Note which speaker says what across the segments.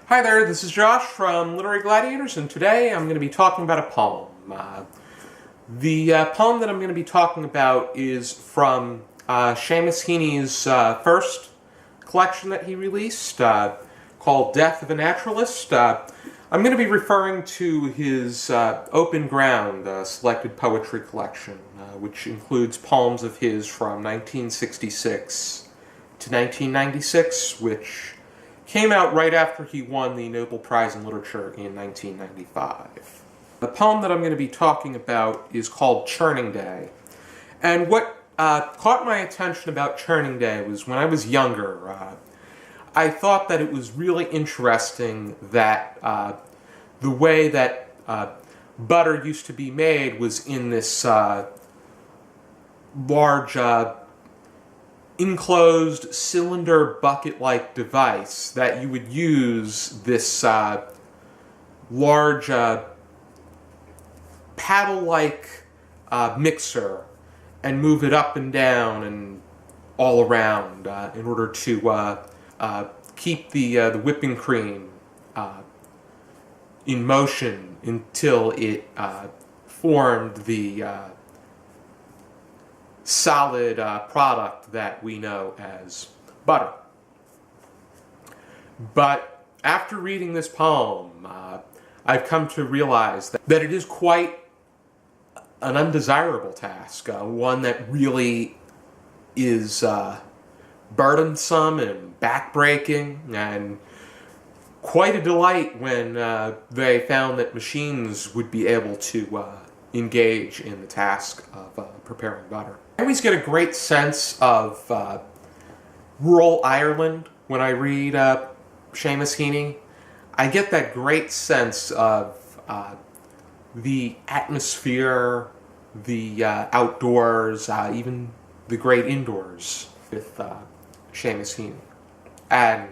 Speaker 1: Hi there, this is Josh from Literary Gladiators, and today I'm going to be talking about a poem. The poem that I'm going to be talking about is from Seamus Heaney's first collection that he released, called Death of a Naturalist. I'm going to be referring to his Open Ground selected poetry collection, which includes poems of his from 1966 to 1996, which came out right after he won the Nobel Prize in Literature in 1995. The poem that I'm going to be talking about is called Churning Day. And what caught my attention about Churning Day was when I was younger, I thought that it was really interesting that the way that butter used to be made was in this large enclosed cylinder bucket-like device that you would use this large paddle-like mixer and move it up and down and all around in order to keep the whipping cream in motion until it formed the solid product that we know as butter. But after reading this poem, I've come to realize that it is quite an undesirable task, one that really is burdensome and backbreaking, and quite a delight when they found that machines would be able to engage in the task of preparing butter. I always get a great sense of rural Ireland when I read Seamus Heaney. I get that great sense of the atmosphere, the outdoors, even the great indoors with Seamus Heaney. And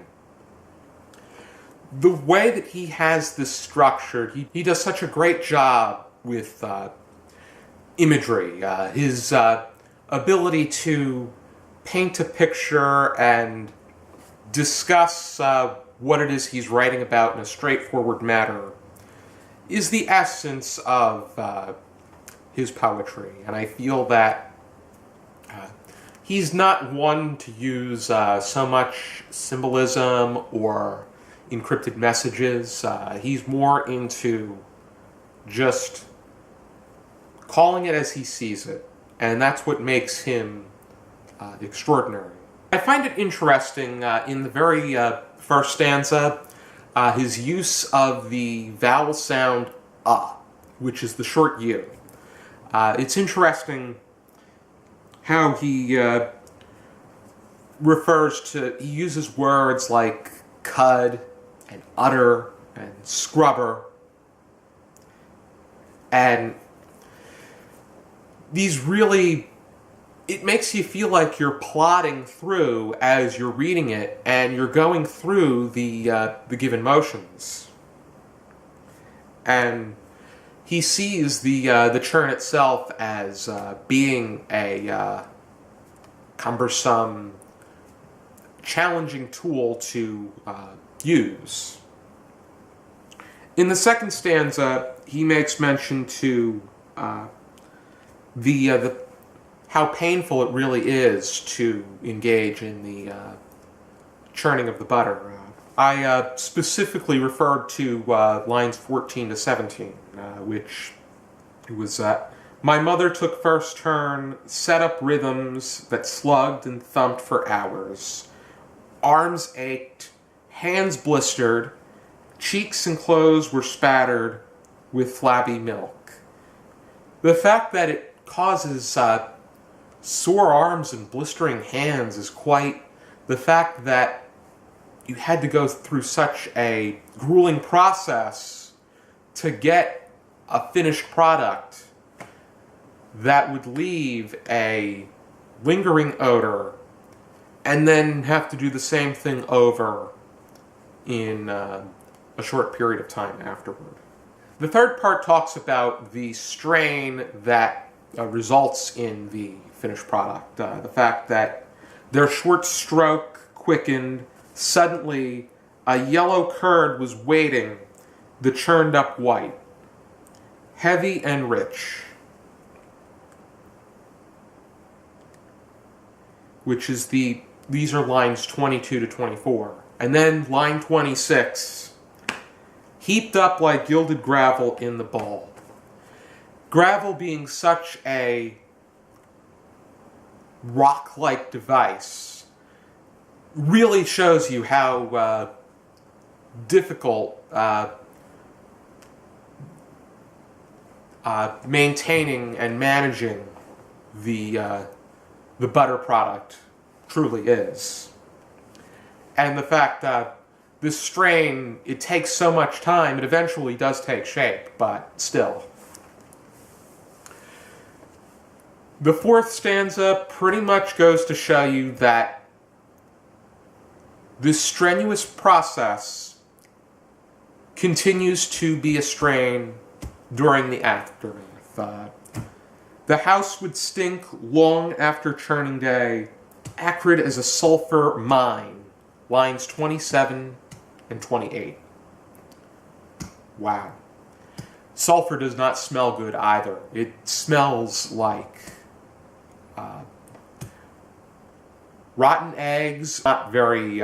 Speaker 1: the way that he has this structured, he does such a great job with imagery. His ability to paint a picture and discuss what it is he's writing about in a straightforward manner is the essence of his poetry. And I feel that he's not one to use so much symbolism or encrypted messages. He's more into just calling it as he sees it, and that's what makes him extraordinary. I find it interesting in the very first stanza, his use of the vowel sound which is the short U. It's interesting how he he uses words like cud and utter and scrubber, and these really, it makes you feel like you're plodding through as you're reading it, and you're going through the given motions. And he sees the churn itself as being a cumbersome, challenging tool to use. In the second stanza, he makes mention to how painful it really is to engage in the churning of the butter. I specifically referred to lines 14 to 17, which was, my mother took first turn, set up rhythms that slugged and thumped for hours. Arms ached, hands blistered, cheeks and clothes were spattered with flabby milk. The fact that it causes sore arms and blistering hands is quite the fact that you had to go through such a grueling process to get a finished product that would leave a lingering odor, and then have to do the same thing over in a short period of time afterward. The third part talks about the strain that results in the finished product. The fact that their short stroke quickened, suddenly a yellow curd was waiting, the churned up white, heavy and rich, which is these are lines 22 to 24. And then line 26, heaped up like gilded gravel in the bowl. Gravel being such a rock-like device really shows you how difficult maintaining and managing the butter product truly is. And the fact that this strain, it takes so much time, it eventually does take shape, but still. The fourth stanza pretty much goes to show you that this strenuous process continues to be a strain during the aftermath. The house would stink long after churning day, acrid as a sulfur mine. Lines 27 and 28. Wow. Sulfur does not smell good either. It smells like rotten eggs, not very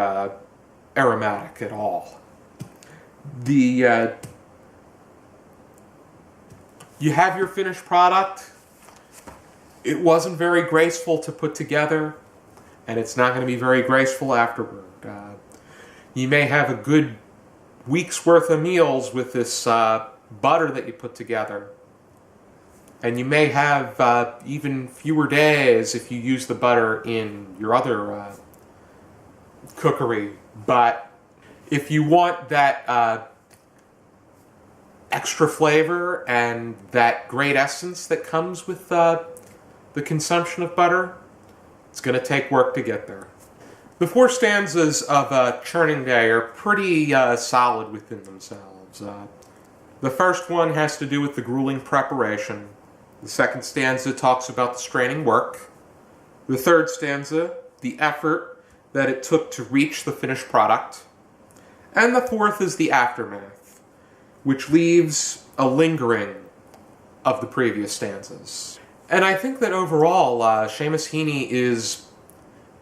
Speaker 1: aromatic at all. You have your finished product. It wasn't very graceful to put together, and it's not going to be very graceful afterward. You may have a good week's worth of meals with this butter that you put together, and you may have even fewer days if you use the butter in your other cookery. But if you want that extra flavor and that great essence that comes with the consumption of butter, it's going to take work to get there. The four stanzas of Churning Day are pretty solid within themselves. The first one has to do with the grueling preparation. The second stanza talks about the straining work. The third stanza, the effort that it took to reach the finished product. And the fourth is the aftermath, which leaves a lingering of the previous stanzas. And I think that overall, Seamus Heaney is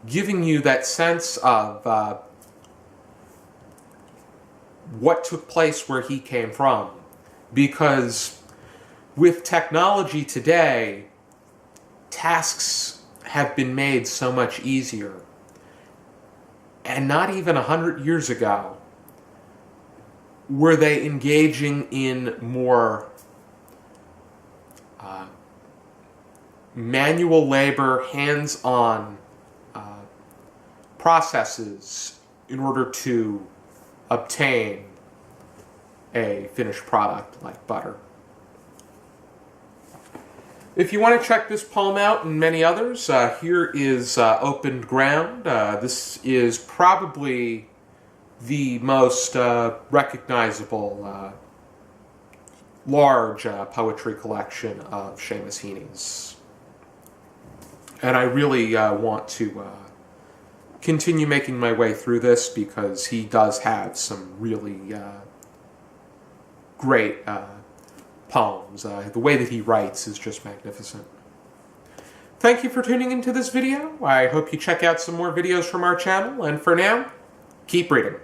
Speaker 1: giving you that sense of what took place where he came from. Because with technology today, tasks have been made so much easier. And not even 100 years ago were they engaging in more manual labor, hands-on processes in order to obtain a finished product like butter. If you want to check this poem out and many others, here is Opened Ground. This is probably the most recognizable large poetry collection of Seamus Heaney's. And I really want to continue making my way through this because he does have some really great poems. The way that he writes is just magnificent. Thank you for tuning into this video. I hope you check out some more videos from our channel, and for now, keep reading.